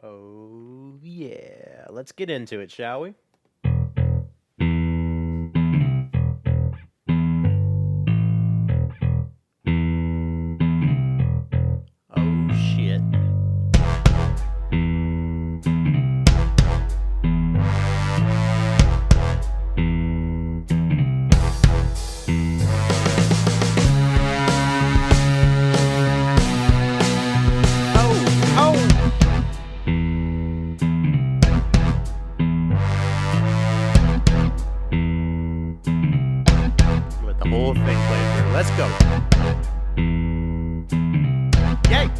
Oh, yeah. Let's get into it, shall we? Oh, shit. Oh, oh. Let the whole thing play through. Let's go. Yay!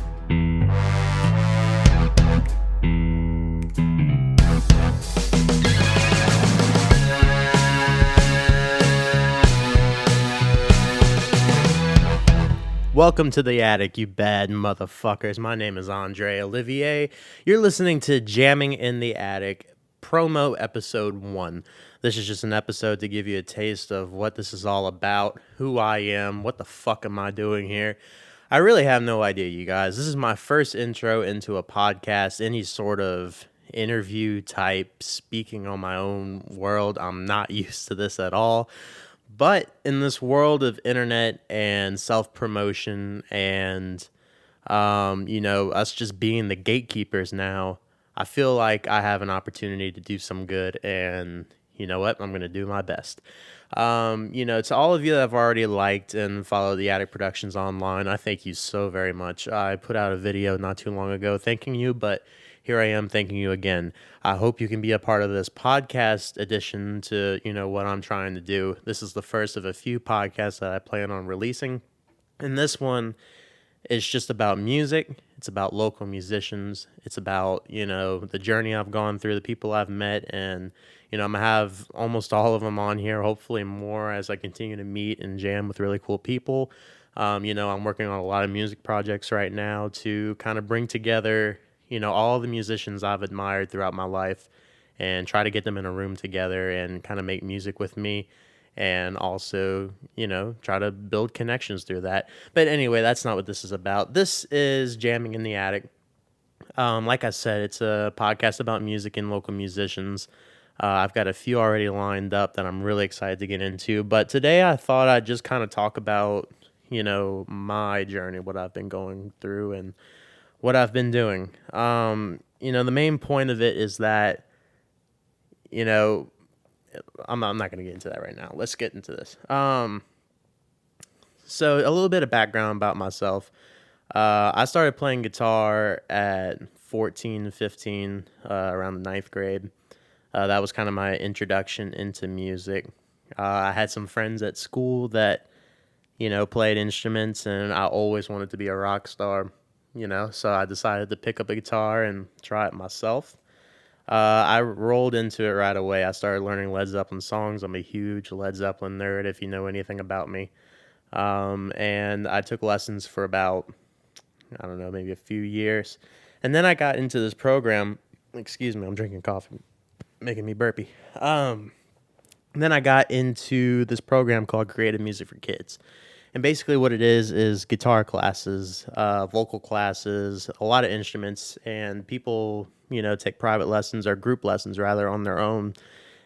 Welcome to the attic, you bad motherfuckers. My name is Olivier. You're listening to Jamming in the Attic, promo episode 1. This is just an episode to give you a taste of what this is all about, who I am, what the fuck am I doing here. I really have no idea, you guys. This is my first intro into a podcast, any sort of interview type, speaking on my own world. I'm not used to this at all. But in this world of internet and self promotion and, us just being the gatekeepers now, I feel like I have an opportunity to do some good. And you know what? I'm going to do my best. To all of you that have already liked and followed the Attic Productions online, I thank you so very much. I put out a video not too long ago thanking you, but here I am thanking you again. I hope you can be a part of this podcast addition to, what I'm trying to do. This is the first of a few podcasts that I plan on releasing. And this one is just about music. It's about local musicians. It's about, the journey I've gone through, the people I've met, and, I'm going to have almost all of them on here, hopefully more as I continue to meet and jam with really cool people. I'm working on a lot of music projects right now to kind of bring together, all the musicians I've admired throughout my life and try to get them in a room together and kind of make music with me and also, try to build connections through that. But anyway, that's not what this is about. This is Jamming in the Attic. Like I said, it's a podcast about music and local musicians. I've got a few already lined up that I'm really excited to get into. But today I thought I'd just kind of talk about, my journey, what I've been going through and what I've been doing. The main point of it is that, you know, I'm not going to get into that right now. Let's get into this. So a little bit of background about myself. I started playing guitar at 14, 15, around the ninth grade. That was kind of my introduction into music. I had some friends at school that, played instruments, and I always wanted to be a rock star, so I decided to pick up a guitar and try it myself. I rolled into it right away. I started learning Led Zeppelin songs. I'm a huge Led Zeppelin nerd, if you know anything about me. And I took lessons for about, I don't know, maybe a few years. And then I got into this program. Excuse me, I'm drinking coffee, making me burpy. And then I got into this program called Creative Music for Kids. And basically what it is guitar classes, vocal classes, a lot of instruments, and people, take private lessons or group lessons rather on their own.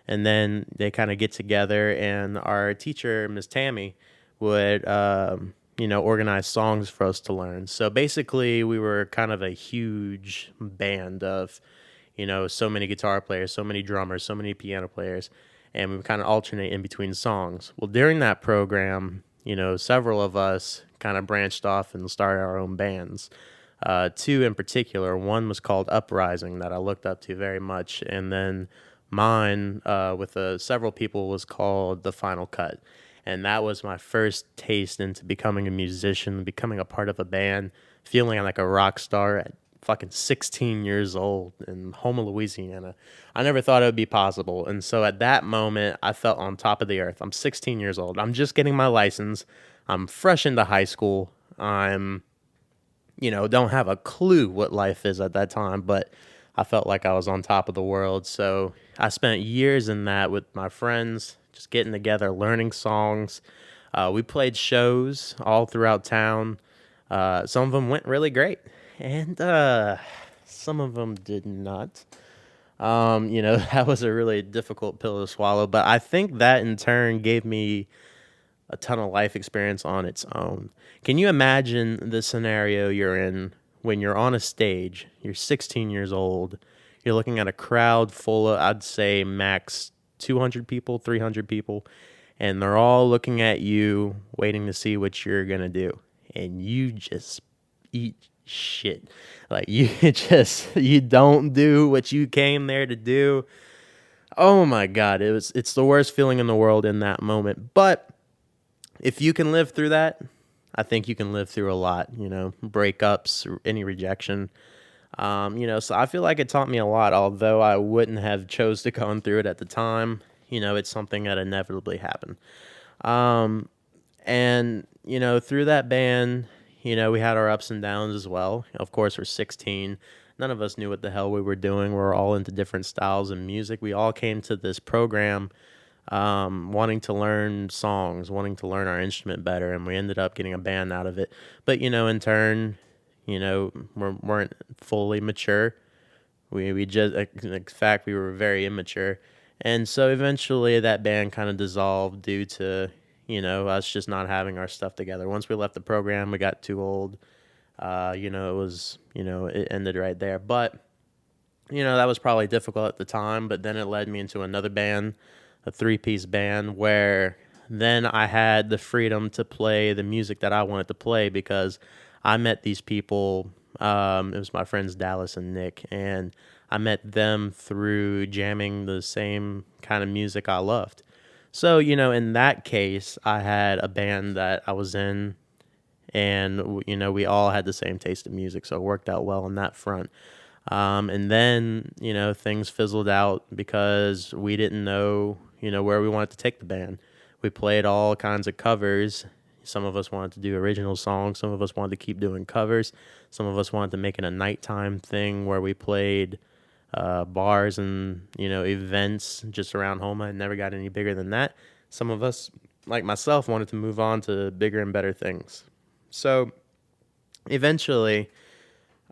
And then they kind of get together, and our teacher, Miss Tammy, would, organize songs for us to learn. So basically we were kind of a huge band of, so many guitar players, so many drummers, so many piano players, and we would kind of alternate in between songs. Well, during that program, several of us kind of branched off and started our own bands. Two in particular. One was called Uprising that I looked up to very much, and then mine with several people was called The Final Cut. And that was my first taste into becoming a musician, becoming a part of a band, feeling like a rock star at fucking 16 years old in Houma, Louisiana. I never thought it would be possible. And so at that moment, I felt on top of the earth. I'm 16 years old. I'm just getting my license. I'm fresh into high school. I'm, don't have a clue what life is at that time, but I felt like I was on top of the world. So I spent years in that with my friends, just getting together, learning songs. We played shows all throughout town. Some of them went really great. And Some of them did not. That was a really difficult pill to swallow, but I think that in turn gave me a ton of life experience on its own. Can you imagine the scenario you're in when you're on a stage, you're 16 years old, you're looking at a crowd full of, I'd say, max 200 people, 300 people, and they're all looking at you, waiting to see what you're going to do. And you just eat shit. Like, you you don't do what you came there to do. Oh my God. It's the worst feeling in the world in that moment. But if you can live through that, I think you can live through a lot, breakups, any rejection. So I feel like it taught me a lot, although I wouldn't have chose to go through it at the time. It's something that inevitably happened. Um, and, through that band, we had our ups and downs as well. Of course, we're 16. None of us knew what the hell we were doing. We're all into different styles of music. We all came to this program wanting to learn songs, wanting to learn our instrument better, and we ended up getting a band out of it. But in turn, we weren't fully mature. We just, in fact, we were very immature, and so eventually that band kind of dissolved due to us just not having our stuff together. Once we left the program, we got too old. It was it ended right there. But that was probably difficult at the time. But then it led me into another band, a three-piece band, where then I had the freedom to play the music that I wanted to play because I met these people. It was my friends Dallas and Nick, and I met them through jamming the same kind of music I loved. So, in that case, I had a band that I was in, and, we all had the same taste of music, so it worked out well on that front. And then, things fizzled out because we didn't know, where we wanted to take the band. We played all kinds of covers. Some of us wanted to do original songs. Some of us wanted to keep doing covers. Some of us wanted to make it a nighttime thing where we played bars and, events just around home. I never got any bigger than that. Some of us, like myself, wanted to move on to bigger and better things. So eventually,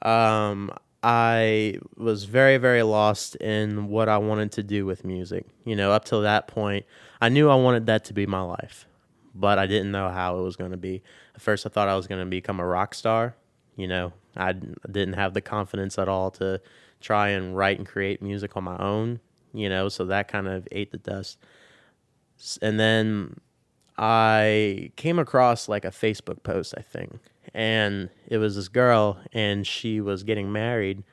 I was very, very lost in what I wanted to do with music. Up till that point, I knew I wanted that to be my life, but I didn't know how it was going to be. At first, I thought I was going to become a rock star. I didn't have the confidence at all to try and write and create music on my own, so that kind of ate the dust. And then I came across like a Facebook post, I think, and it was this girl, and she was getting married,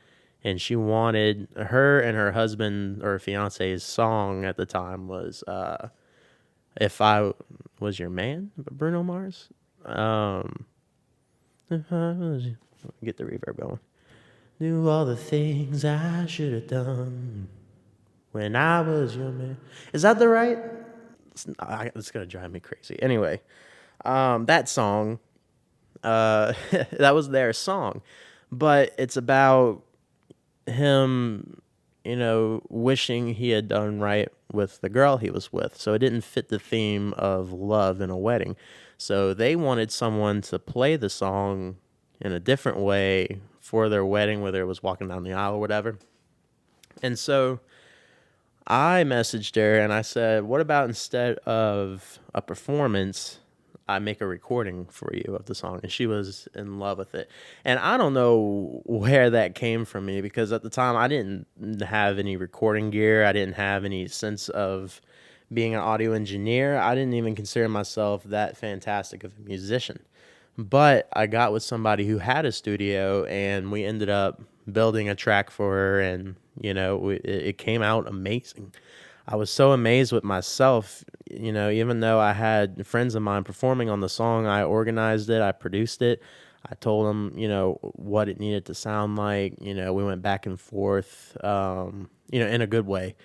and she wanted her and her husband or fiance's song at the time was "If I Was Your Man" by Bruno Mars. If I was, get the reverb going. Do all the things I should have done when I was your man. Is that the right? It's gonna drive me crazy. Anyway, that song, that was their song, but it's about him, wishing he had done right with the girl he was with. So it didn't fit the theme of love in a wedding. So they wanted someone to play the song in a different way for their wedding, whether it was walking down the aisle or whatever. And so I messaged her and I said, what about instead of a performance, I make a recording for you of the song? And she was in love with it. And I don't know where that came from me because at the time I didn't have any recording gear. I didn't have any sense of being an audio engineer. I didn't even consider myself that fantastic of a musician. But I got with somebody who had a studio and we ended up building a track for her, and it came out amazing. I was so amazed with myself, even though I had friends of mine performing on the song. I organized it, I produced it, I told them what it needed to sound like. We went back and forth, in a good way,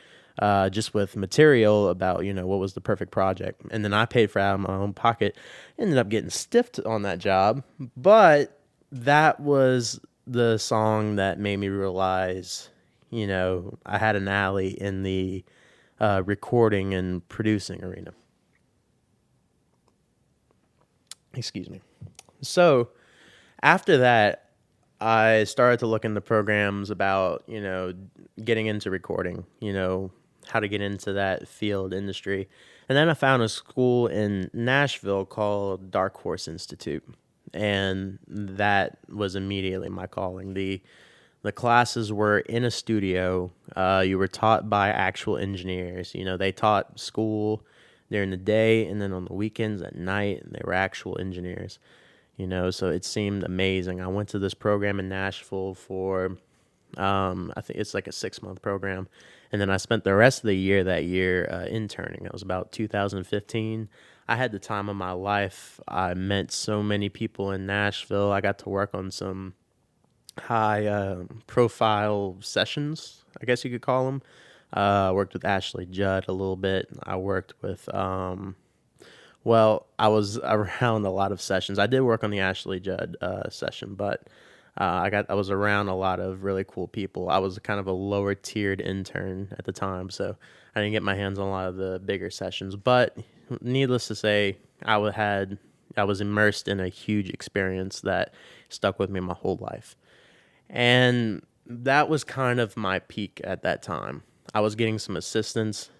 just with material about what was the perfect project. And then I paid for it out of my own pocket. Ended up getting stiffed on that job, but that was the song that made me realize I had an alley in the recording and producing arena. Excuse me. So after that, I started to look into programs about, getting into recording, how to get into that field industry. And then I found a school in Nashville called Dark Horse Institute. And that was immediately my calling. The classes were in a studio. You were taught by actual engineers. They taught school during the day, and then on the weekends at night, they were actual engineers. So it seemed amazing. I went to this program in Nashville for, I think it's like a 6-month program. And then I spent the rest of the year that year interning. It was about 2015. I had the time of my life. I met so many people in Nashville. I got to work on some high profile sessions, I guess you could call them. I worked with Ashley Judd a little bit. I worked with I was around a lot of sessions. I did work on the Ashley Judd session, but I was around a lot of really cool people. I was kind of a lower tiered intern at the time, so I didn't get my hands on a lot of the bigger sessions. But needless to say, I was immersed in a huge experience that stuck with me my whole life. And that was kind of my peak at that time. I was getting some assistance,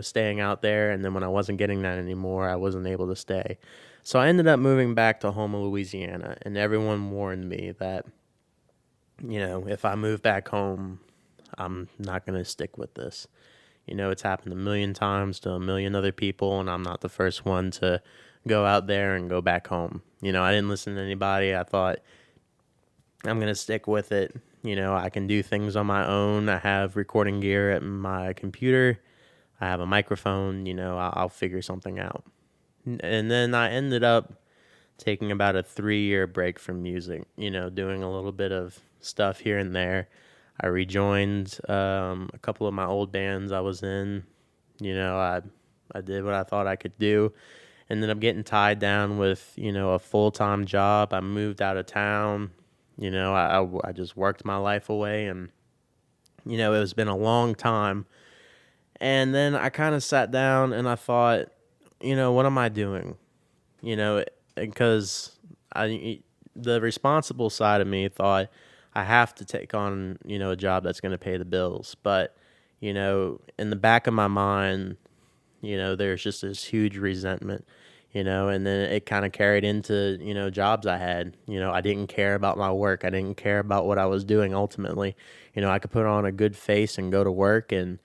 staying out there. And then when I wasn't getting that anymore, I wasn't able to stay. So I ended up moving back to Houma, Louisiana. And everyone warned me that, if I move back home, I'm not going to stick with this. It's happened a million times to a million other people, and I'm not the first one to go out there and go back home. I didn't listen to anybody. I thought, I'm going to stick with it. I can do things on my own. I have recording gear at my computer. I have a microphone. I'll figure something out. And then I ended up taking about a 3-year break from music, doing a little bit of stuff here and there. I rejoined a couple of my old bands I was in. I did what I thought I could do. Ended up getting tied down with, a full-time job. I moved out of town. I just worked my life away, and, it has been a long time. And then I kind of sat down and I thought, what am I doing? Because the responsible side of me thought I have to take on, a job that's going to pay the bills. But, in the back of my mind, there's just this huge resentment. And then it kind of carried into, jobs I had. I didn't care about my work. I didn't care about what I was doing ultimately. I could put on a good face and go to work and,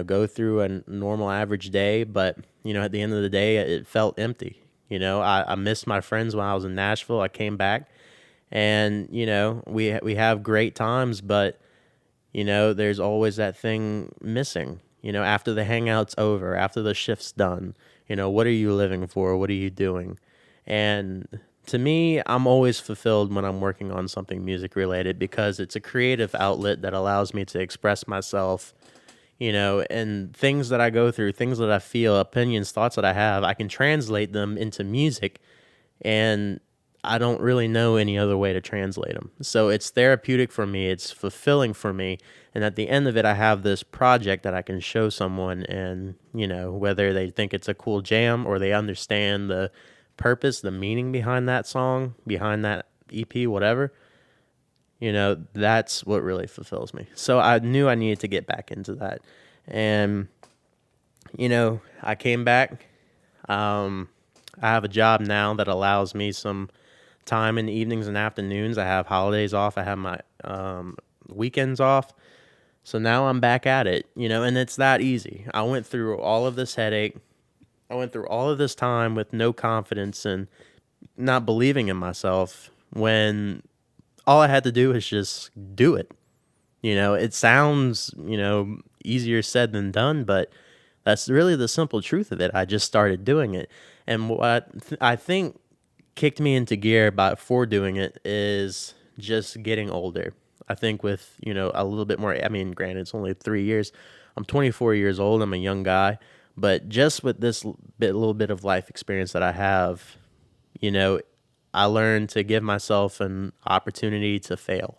go through a normal average day. But, at the end of the day, it felt empty. I missed my friends when I was in Nashville. I came back and, we have great times, but, there's always that thing missing. After the hangout's over, after the shift's done, what are you living for? What are you doing? And to me, I'm always fulfilled when I'm working on something music related because it's a creative outlet that allows me to express myself, and things that I go through, things that I feel, opinions, thoughts that I have, I can translate them into music, and I don't really know any other way to translate them. So it's therapeutic for me. It's fulfilling for me. And at the end of it, I have this project that I can show someone, and, whether they think it's a cool jam or they understand the purpose, the meaning behind that song, behind that EP, whatever, that's what really fulfills me. So I knew I needed to get back into that. And, I came back. I have a job now that allows me some time in the evenings and afternoons. I have holidays off. I have my weekends off. So now I'm back at it, and it's that easy. I went through all of this headache. I went through all of this time with no confidence and not believing in myself when all I had to do was just do it. It sounds, easier said than done, but that's really the simple truth of it. I just started doing it. And what I think kicked me into gear for doing it is just getting older. I think with, a little bit more, granted, it's only 3 years. I'm 24 years old. I'm a young guy. But just with this little bit of life experience that I have, I learned to give myself an opportunity to fail.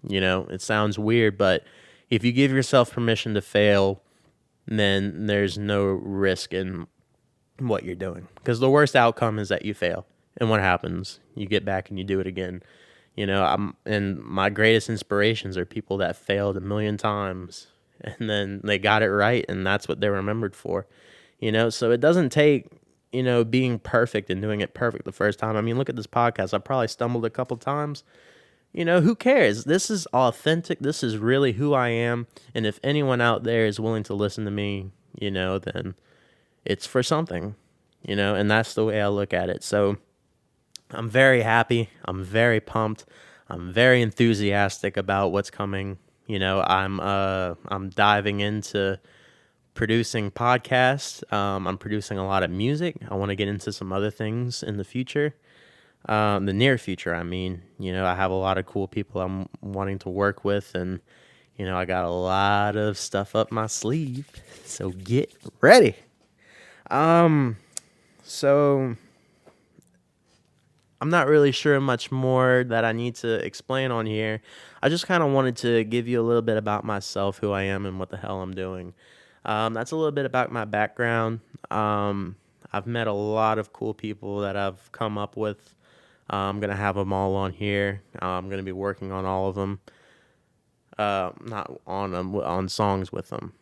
It sounds weird, but if you give yourself permission to fail, then there's no risk in what you're doing. Because the worst outcome is that you fail. And what happens? You get back and you do it again. And my greatest inspirations are people that failed a million times and then they got it right, and that's what they're remembered for. So it doesn't take, being perfect and doing it perfect the first time. I mean, look at this podcast. I probably stumbled a couple times. Who cares? This is authentic. This is really who I am. And if anyone out there is willing to listen to me, then it's for something, and that's the way I look at it. So I'm very happy. I'm very pumped. I'm very enthusiastic about what's coming. I'm diving into producing podcasts. I'm producing a lot of music. I want to get into some other things in the future. The near future, I mean. I have a lot of cool people I'm wanting to work with, and I got a lot of stuff up my sleeve. So get ready. So I'm not really sure much more that I need to explain on here. I just kind of wanted to give you a little bit about myself, who I am, and what the hell I'm doing. That's a little bit about my background. I've met a lot of cool people that I've come up with. I'm going to have them all on here. I'm going to be working on all of them. Not on them, on songs with them.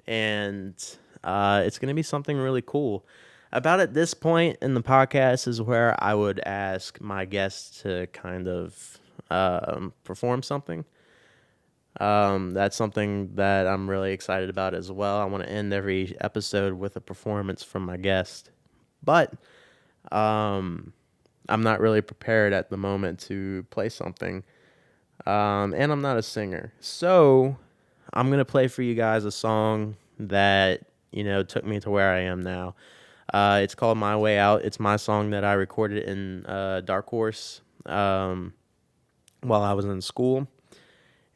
And it's going to be something really cool. About at this point in the podcast is where I would ask my guests to kind of perform something. That's something that I'm really excited about as well. I want to end every episode with a performance from my guest. But I'm not really prepared at the moment to play something. And I'm not a singer. So I'm going to play for you guys a song that, took me to where I am now. It's called My Way Out. It's my song that I recorded in Dark Horse while I was in school.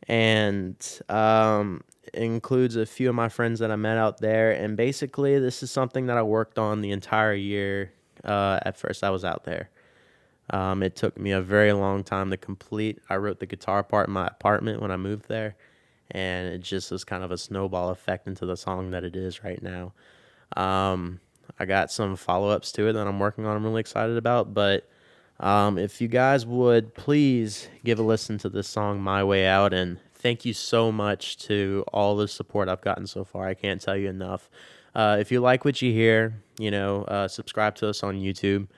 And it includes a few of my friends that I met out there. And basically, this is something that I worked on the entire year at first I was out there. It took me a very long time to complete. I wrote the guitar part in my apartment when I moved there, and it just was kind of a snowball effect into the song that it is right now. I got some follow-ups to it that I'm working on. I'm really excited about, but if you guys would please give a listen to this song, My Way Out, and thank you so much to all the support I've gotten so far. I can't tell you enough. If you like what you hear, subscribe to us on YouTube.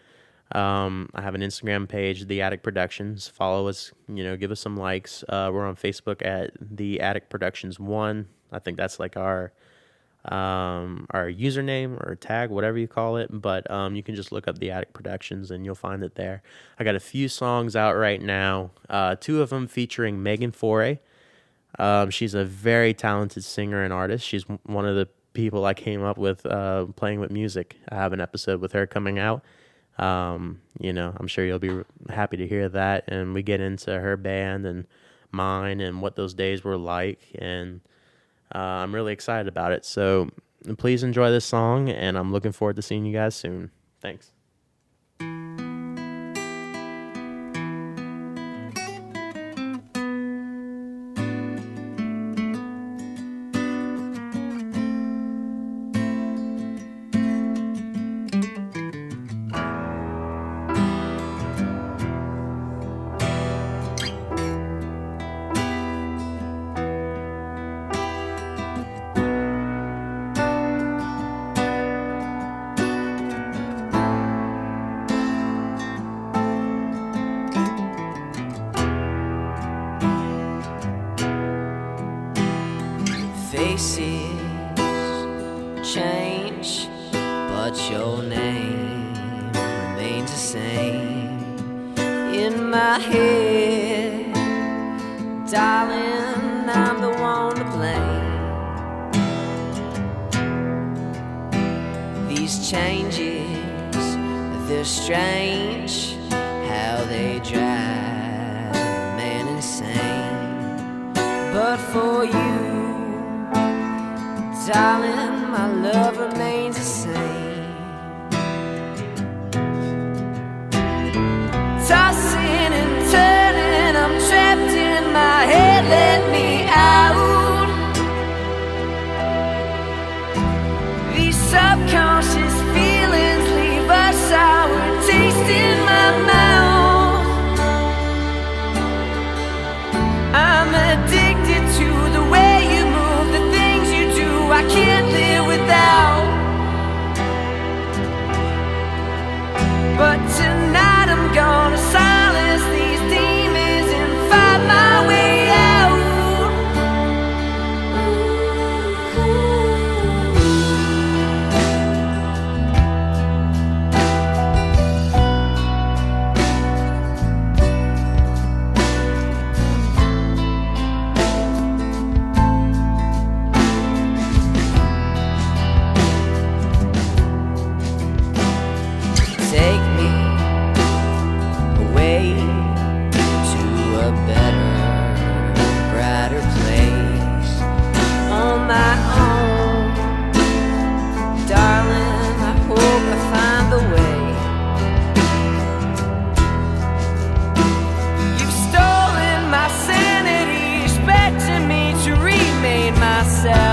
I have an Instagram page, The Attic Productions. Follow us, give us some likes. We're on Facebook at The Attic Productions 1. I think that's like our username or tag, whatever you call it. But you can just look up The Attic Productions and you'll find it there. I got a few songs out right now. 2 of them featuring Megan Foray. She's a very talented singer and artist. She's one of the people I came up with playing with music. I have an episode with her coming out. I'm sure you'll be happy to hear that, and we get into her band and mine and what those days were like, and I'm really excited about it. So please enjoy this song, and I'm looking forward to seeing you guys soon. Thanks. Faces change, but your name remains the same in my head. Darling, I'm the one to blame. These changes, they're strange, how they drive a man insane. But for you, darling, my love remains the same. Tossing and turning, I'm trapped in my head, let me out. These subconscious feelings leave a sour taste in my mouth. myself.